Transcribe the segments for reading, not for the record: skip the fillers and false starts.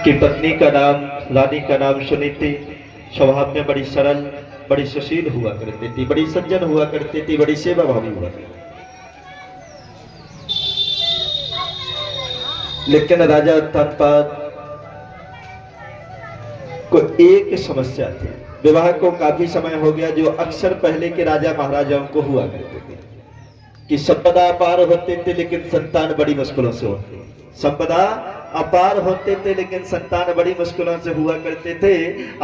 कि पत्नी का नाम, रानी का नाम सुनीति, स्वभाव में बड़ी सरल, बड़ी सुशील हुआ करती थी, बड़ी सज्जन हुआ करती थी, बड़ी सेवा भावी हुआ करती थी। लेकिन राजा उत्तानपाद को एक समस्या थी। विवाह को काफी समय हो गया, जो अक्सर पहले के राजा महाराजाओं को हुआ करते थे कि संपदा अपार होते थे लेकिन संतान बड़ी मुश्किलों से होती। संपदा अपार होते थे लेकिन संतान बड़ी मुश्किलों से हुआ करते थे।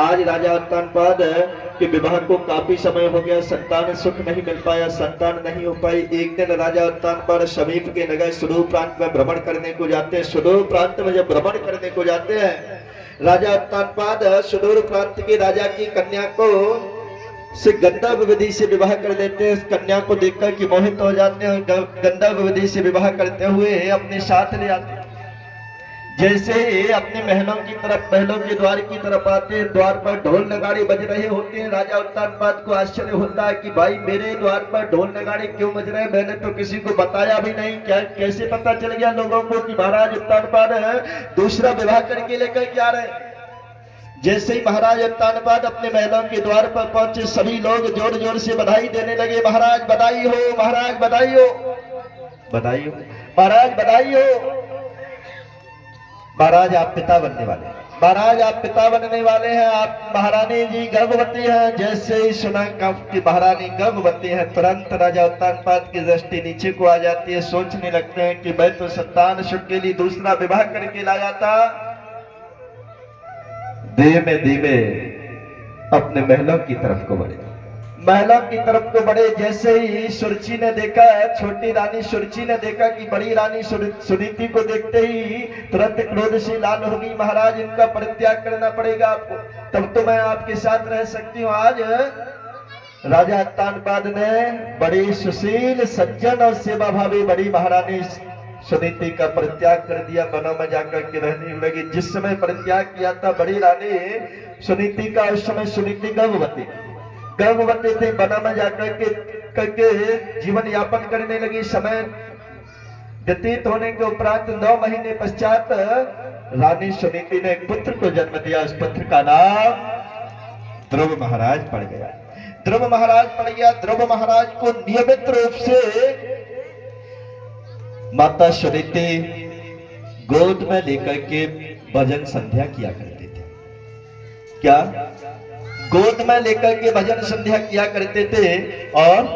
आज राजा उत्तानपाद के विवाह को काफी समय हो गया, संतान सुख नहीं मिल पाया, संतान नहीं हो पाई। एक दिन राजा उत्तानपाद समीप के नगर सुदूर प्रांत में भ्रमण करने को जाते हैं। सुदूर प्रांत में जब भ्रमण करने को जाते हैं, राजा उत्तानपाद सुदूर प्रांत के राजा की कन्या को से गंधर्व विधि से विवाह कर देते हैं। कन्या को देखकर कि मोहित हो जाते हैं, गंधर्व विधि से विवाह करते हुए अपने साथ ले आते हैं। जैसे अपने महलों की तरफ, महलों के द्वार की तरफ आते हैं, द्वार पर ढोल नगाड़े बज रहे होते हैं। राजा उत्तानपाद को आश्चर्य होता है कि भाई मेरे द्वार पर ढोल नगाड़े क्यों बज रहे हैं, मैंने तो किसी को बताया भी नहीं, क्या कैसे पता चल गया लोगों को कि महाराज उत्तानपाद दूसरा विवाह करके लेकर के आ रहे हैं। जैसे ही महाराज उत्तानपाद अपने महलों के द्वार पर पहुंचे, सभी लोग जोर जोर से बधाई देने लगे। महाराज बधाई हो, महाराज बधाई हो, बधाई हो, महाराज बधाई हो। महाराज आप पिता बनने वाले हैं, महाराज आप पिता बनने वाले हैं, आप महारानी जी गर्भवती हैं। जैसे ही सुना कि महारानी गर्भवती है, तुरंत राजा उत्तानपाद की दृष्टि नीचे को आ जाती है। सोचने लगते हैं कि मैं तो संतान सुख के लिए दूसरा विवाह करके लाया था। धीमे धीमे अपने महलों की तरफ को बढ़े, महलों की तरफ को बढ़े। जैसे ही सुरुचि ने देखा, छोटी रानी सुरुचि ने देखा कि बड़ी रानी सुनीति को देखते ही तुरंत क्रोध से लाल हो गई। महाराज इनका परित्याग करना पड़ेगा आपको, तब तो मैं आपके साथ रह सकती हूँ। आज राजा उत्तानपाद ने बड़ी सुशील, सज्जन और सेवा भावी बड़ी महारानी सुनीति का परित्याग कर दिया, वनों में जाकर के रहने लगी। जिस समय परित्याग किया था बड़ी रानी सुनीति का, उस समय सुनीति गर्भवती थे। वनों में जाकर के करके जीवन यापन करने लगी। समय व्यतीत होने के उपरांत 9 महीने पश्चात रानी सुनीति ने एक पुत्र को जन्म दिया। उस पुत्र का नाम ध्रुव महाराज पड़ गया। ध्रुव महाराज पड़ गया। ध्रुव महाराज को नियमित रूप से माता सुनीति गोद में लेकर के भजन संध्या किया करते थे। क्या? गोद में लेकर के भजन संध्या किया करते थे और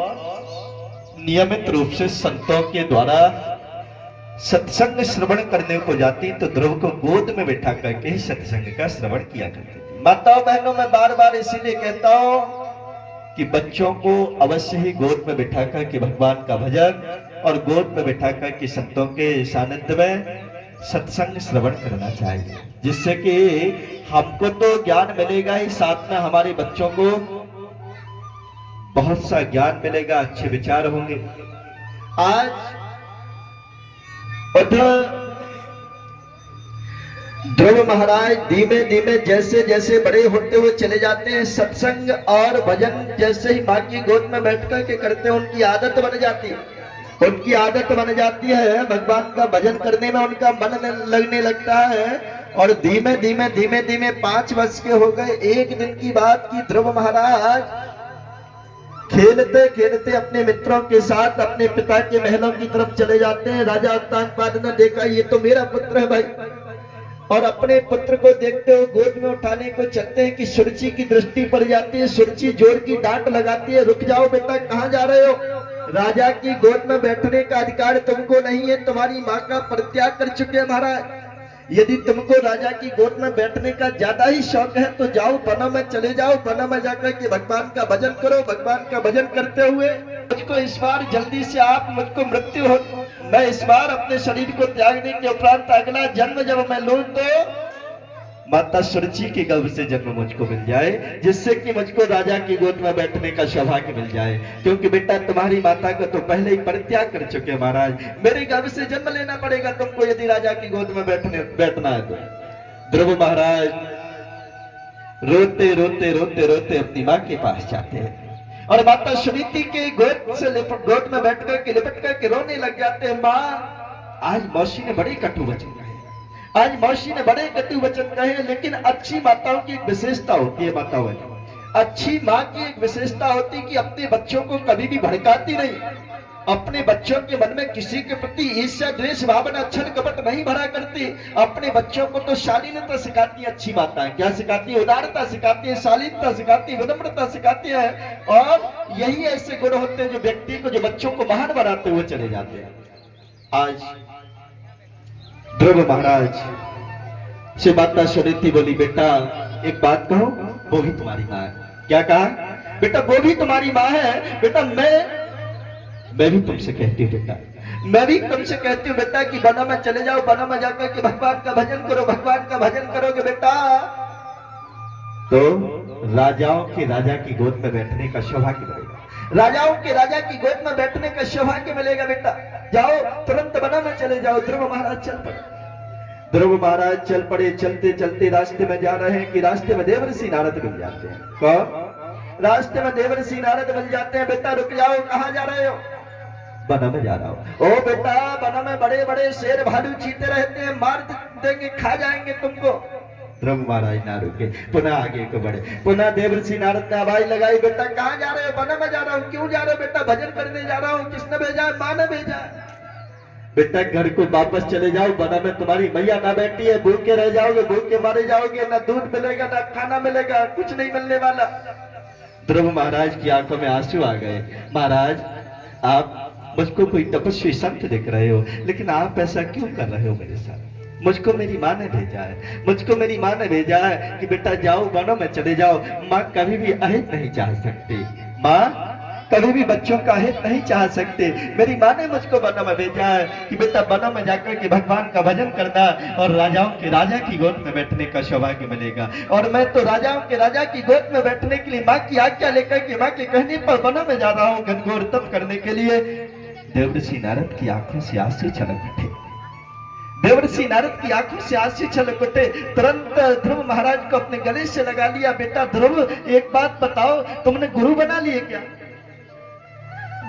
नियमित रूप से संतों के द्वारा सत्संग श्रवण करने को जाती, तो ध्रुव को गोद में बैठा करके ही सत्संग का श्रवण किया करते थे। माताओं बहनों, मैं बार बार इसीलिए कहता हूं कि बच्चों को अवश्य ही गोद में बैठा करके भगवान का भजन और गोद में बैठा करके संतों के सानिध्य में सत्संग श्रवण करना चाहिए, जिससे कि हमको तो ज्ञान मिलेगा ही, साथ में hमारे बच्चों को बहुत सा ज्ञान मिलेगा, अच्छे विचार होंगे। आज ध्रुव महाराज धीमे धीमे जैसे जैसे बड़े होते हुए चले जाते हैं, सत्संग और भजन जैसे ही मां की गोद में बैठ करके करते हैं, उनकी आदत बन जाती है। उनकी आदत बन जाती है, भगवान का भजन करने में उनका मन लगने लगता है। और धीमे धीमे धीमे धीमे 5 वर्ष के हो गए। एक दिन की बात की, ध्रुव महाराज खेलते खेलते अपने मित्रों के साथ अपने पिता के महलों की तरफ चले जाते हैं। राजा उत्तानपाद ने देखा ये तो मेरा पुत्र है भाई, और अपने पुत्र को देखते हुए गोद में उठाने को चलते हैं कि सुरुचि की दृष्टि पड़ जाती है। सुरुचि जोर की डांट लगाती है, रुक जाओ बेटा, कहां जा रहे हो? राजा की गोद में बैठने का अधिकार तुमको नहीं है, तुम्हारी मां का परित्याग कर चुके हैं महाराज। यदि तुमको राजा की गोद में बैठने का ज्यादा ही शौक है तो जाओ वनों में चले जाओ, वनों में जाकर के भगवान का भजन करो। भगवान का भजन करते हुए मुझको इस बार जल्दी से आप मुझको मृत्यु हो, मैं इस बार अपने शरीर को त्यागने के उपरांत अगला जन्म जब मैं लूं तो माता सुरुचि के गर्भ से जन्म मुझको मिल जाए, जिससे कि मुझको राजा की गोद में बैठने का सौभाग्य मिल जाए। क्योंकि बेटा तुम्हारी माता को तो पहले ही परित्याग कर चुके हैं महाराज, मेरे गर्भ से जन्म लेना पड़ेगा तुमको यदि राजा की गोद में बैठना है तो। ध्रुव महाराज रोते रोते रोते रोते अपनी माँ के पास जाते हैं और माता सुनीति के गोद में बैठ कर के लिपट कर के रोने लग जाते हैं। माँ, आज मौसी ने बड़ी कटु वचन कहे, आज मौसी ने बड़े कटु वचन कहे, लेकिन अच्छी माताओं की एक विशेषता होती है। माताओं, अच्छी माँ की एक विशेषता होती है कि अपने बच्चों को कभी भी भड़काती नहीं, अपने बच्चों के मन में किसी के प्रति ईर्ष्या द्वेष भावना छल कपट नहीं भरा करती। अपने बच्चों को तो शालीनता सिखाती है अच्छी माताएं। क्या सिखाती है? उदारता सिखाती है, शालीनता सिखाती है, विनम्रता सिखाती है। और यही ऐसे गुण होते हैं जो व्यक्ति को, जो बच्चों को महान बनाते हुए चले जाते हैं। आज ध्रुव महाराज से माता सुनीति बोली, बेटा एक बात कहो, वो भी तुम्हारी माँ है। क्या कहा? बेटा वो भी तुम्हारी माँ है। बेटा मैं भी तुमसे कहती हूँ बेटा, मैं भी तुमसे कहती हूँ बेटा कि वनों में चले जाओ, वनों में जाकर के भगवान का भजन करो। भगवान का भजन करोगे बेटा तो राजाओं के राजा की गोद में बैठने का सौभाग्य मिलेगा। राजाओं के राजा की गोद में बैठने का सौभाग्य मिलेगा। बेटा जाओ, तुरंत वनों में चले जाओ। ध्रुव महाराज चल पड़े। ध्रुव महाराज चल पड़े। चलते चलते रास्ते में जा रहे हैं कि रास्ते में देवर्षि नारद मिल जाते हैं। कौन? रास्ते में देवर्षि नारद मिल जाते हैं। बेटा रुक जाओ, कहां जा रहे हो? वनों में जा रहा हूं। ओ बेटा, वनों में बड़े बड़े शेर भालू चीते रहते हैं, मार देंगे, खा जाएंगे तुमको। ध्रुव महाराज ना रुके, पुनः आगे को बढ़े। पुनः देवर्षि नारद ने आवाज लगाई, बेटा कहां जा रहे हो? वनों में जा रहा हूं। क्यों जा रहे हो? बेटा भजन करने जा रहा हूं। किसने भेजा है? मां ने भेजा है। बेटा घर को वापस चले जाओ, वनों में तुम्हारी मैया ना बैठी है, भूखे रह जाओगे, भूखे मारे जाओगे, ना दूध मिलेगा, ना खाना मिलेगा, कुछ नहीं मिलने वाला। ध्रुव महाराज की आंखों में आंसू आ गए। महाराज, आप मुझको कोई तपस्वी संत दिख रहे हो, लेकिन आप ऐसा क्यों कर रहे हो मेरे साथ? मुझको मेरी माँ ने भेजा है, मुझको मेरी माँ ने भेजा है कि बेटा जाओ, वनों में चले जाओ। माँ कभी भी अहित नहीं चाह सकती, माँ कभी भी बच्चों का हित नहीं चाह सकते। मेरी माँ ने मुझको वनों में भेजा है कि बेटा वनों में जाकर के भगवान का भजन करना और राजाओं के राजा की गोद में बैठने का सौभाग्य मिलेगा। और मैं तो राजाओं के राजा की गोद में बैठने के लिए माँ की आज्ञा लेकर के, माँ के कहने पर वनों में जा रहा हूँ घनघोर तप करने के लिए। देवर्षि नारद की आंखों से आंसू छलक उठे। देवर्षि नारद की आंखों से आंसू छलक उठे। तुरंत ध्रुव महाराज को अपने गले से लगा लिया। बेटा ध्रुव, एक बात बताओ, तुमने गुरु बना लिए क्या?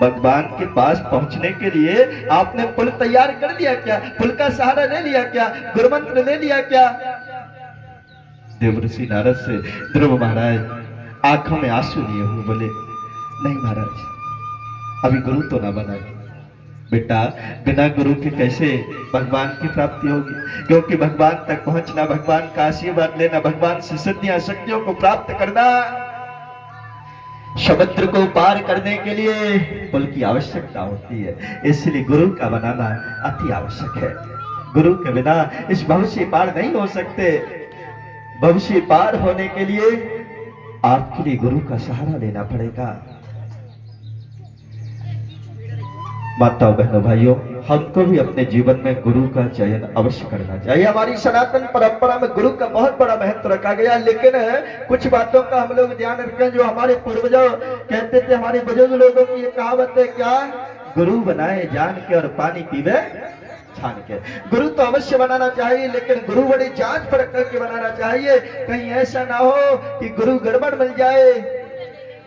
भगवान के पास पहुंचने के लिए आपने पुल तैयार कर लिया क्या? पुल का सहारा ले लिया क्या? गुरुमंत्र ले लिया क्या? देवर्षि नारद से ध्रुव महाराज आंखों में आंसू लिए हुए बोले, नहीं महाराज, अभी गुरु तो ना बनाए। बेटा बिना गुरु के कैसे भगवान की प्राप्ति होगी? क्योंकि भगवान तक पहुंचना, भगवान का आशीर्वाद लेना, भगवान से सिद्धियां शक्तियों को प्राप्त करना, समुद्र को पार करने के लिए पुल की आवश्यकता होती है। इसलिए गुरु का बनाना अति आवश्यक है। गुरु के बिना इस भविष्य पार नहीं हो सकते। भविष्य पार होने के लिए आपके लिए गुरु का सहारा लेना पड़ेगा। माताओं बहनों भाइयों, हमको भी अपने जीवन में गुरु का चयन अवश्य करना चाहिए। हमारी सनातन परंपरा में गुरु का बहुत बड़ा महत्व रखा गया, लेकिन कुछ बातों का हम लोग ध्यान रखें। जो हमारे पूर्वजों कहते थे, हमारे बुजुर्ग लोगों की ये कहावत है, क्या? गुरु बनाए जान के और पानी पीवे छान के। गुरु तो अवश्य बनाना चाहिए, लेकिन गुरु बड़ी जांच परख करके बनाना चाहिए। कहीं ऐसा ना हो कि गुरु गड़बड़ मिल जाए।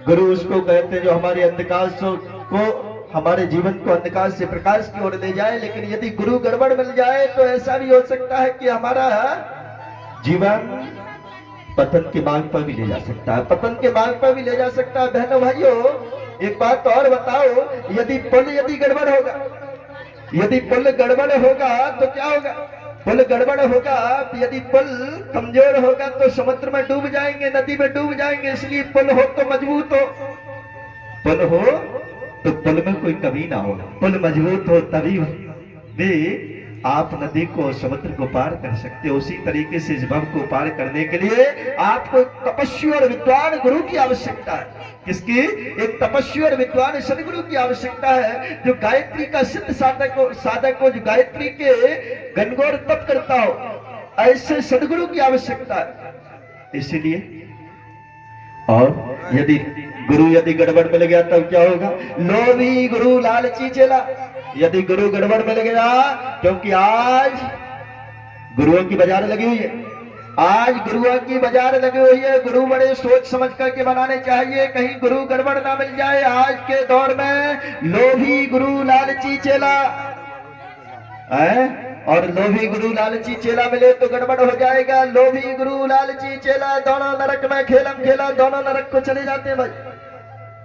गुरु उसको कहते जो हमारे अंधकार को, हमारे जीवन को अंधकार से प्रकाश की ओर ले जाए। लेकिन यदि गुरु गड़बड़ मिल जाए तो ऐसा भी हो सकता है कि हमारा जीवन पतन के मार्ग पर भी ले जा सकता है, पतन के मार्ग पर भी ले जा सकता है। बहनों भाइयों, एक बात और बताओ, यदि पुल गड़बड़ होगा, यदि पुल गड़बड़ होगा तो क्या होगा? पुल गड़बड़ होगा, यदि पुल कमजोर होगा तो समुद्र में डूब जाएंगे, नदी में डूब जाएंगे। इसलिए पुल हो तो मजबूत हो, पुल हो तो पुल में कोई कमी ना हो, पुल मजबूत हो तभी भी आप नदी को, समुद्र को पार कर सकते हो। उसी तरीके से इस भव को पार करने के लिए आपको तपस्वी और विद्वान गुरु की आवश्यकता है। किसकी? एक तपस्वी और विद्वान सदगुरु की आवश्यकता है, जो गायत्री का सिद्ध साधक हो, जो गायत्री के घनघोर तप करता हो, ऐसे सदगुरु की आवश्यकता है। इसीलिए और यदि गड़बड़ मिल गया तब क्या होगा? लोभी गुरु लालची चेला। यदि गुरु गड़बड़ मिल गया, क्योंकि आज गुरुओं की बाजार लगी हुई है, आज गुरुओं की बाजार लगी हुई है। गुरु बड़े सोच समझ करके बनाने चाहिए, कहीं गुरु गड़बड़ ना मिल जाए। आज के दौर में लोभी गुरु लालची चेला है, और लोभी गुरु लालची चेला मिले तो गड़बड़ हो जाएगा। लोभी गुरु लालची चेला दोनों नरक में खेलम खेला, दोनों नरक को चले जाते हैं भाई।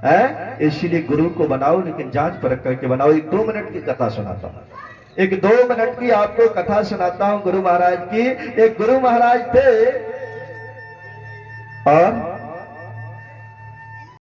है इसीलिए गुरु को बनाओ, लेकिन जांच परख करके बनाओ। एक 2 मिनट की कथा सुनाता हूं, एक 2 मिनट की आपको कथा सुनाता हूं गुरु महाराज की। एक गुरु महाराज थे और